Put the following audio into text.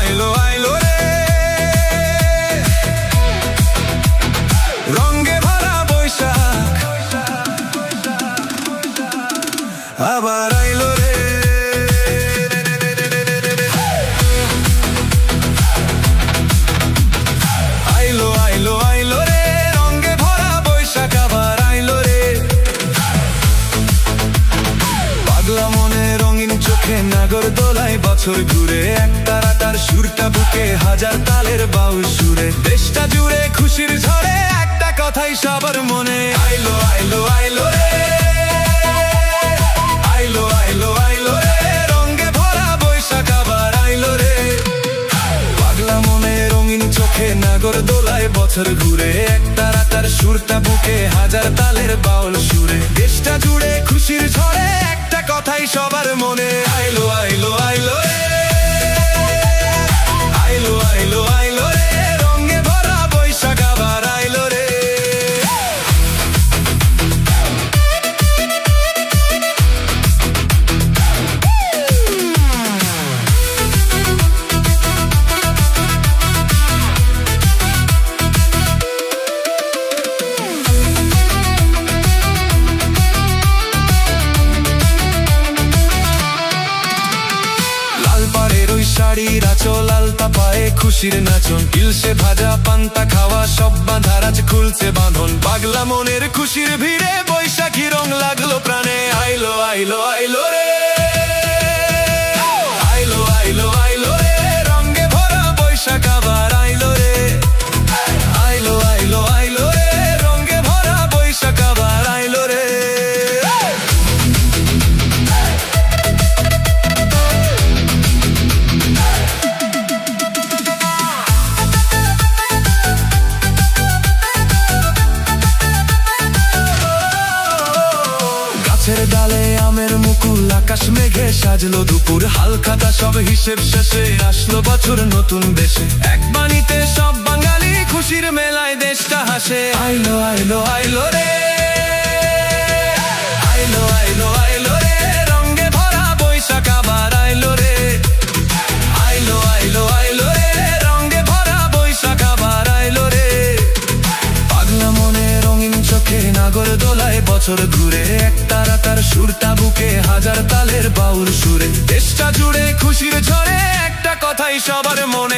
আইলো আইলো রে, রঙে ভরা বৈশাখ আবার আইলো রে। আইলো আইলো আইলো রে, রঙে ভরা বৈশাখ আবার আইলো রে। পাগলা মনে রঙিন চোখে নাগর দোলায় বছর ঘুরে, এক তারাটার সুরটা বুকে হাজার তালের বাউল সুরে। দেশটা জুড়ে খুশির ঝড়ে একটা কথাই সবার মনে, আইলো আইলো আইলো রে, আইলো আইলো আইলো রে, রঙে ভরা বৈশাখ আবার আইলো রে। পাগলা মনে রঙিন চোখে নাগর দোলায় বছর ঘুরে, এক তারাটার সুরটা বুকে হাজার তালের বাউল সুরে। দেশটা জুড়ে খুশির ঝড়ে একটা কথাই সবার মনে, আইলো আইলো আইলো রে, আইলো আইলো আইলো রে, রঙে ভরা বৈশাখ আবার আইলো রে। শাড়ির আঁচল আলতা পায়ে খুশির নাচন, ইলশে ভাজা পান্তা খাওয়া সব বাঁধার আজ খুলছে বাঁধন। পাগলা মনের খুশির ভিড়ে বৈশাখী রং লাগলো প্রাণে, আইলো আইলো আইলো রে, আইলো আইলো আইলো রে, রঙে ভরা বৈশাখ আবার আইলো রে। আইলো আইলো আইলো রে, রঙে ভরা বৈশাখ আবার আইলো রে। গাছের ডালে আমের মুকুল, আকাশ মেঘে সাজলো দুপুর, হালখাতা সব হিসেব শেষে আসলো বছর নতুন দেশে। এক বাণীতে সব বাঙালি খুশির মেলায় দেশটা হাসে, আইলো আইলো আইলো রে, আইলো আইলো আইলো রে, রঙে ভরা বৈশাখ আবার আইলো রে। আইলো আইলো আইলো রে, রঙে ভরা বৈশাখ আবার আইলো রে। পাগলা মনে রঙিন চোখে নাগর দোলায় বছর ঘুরে, এক তারাটার সুরটা বুকে হাজার তালের বাউল সুরে। দেশটা জুড়ে খুশির ঝড়ে একটা কথাই সবার মনে,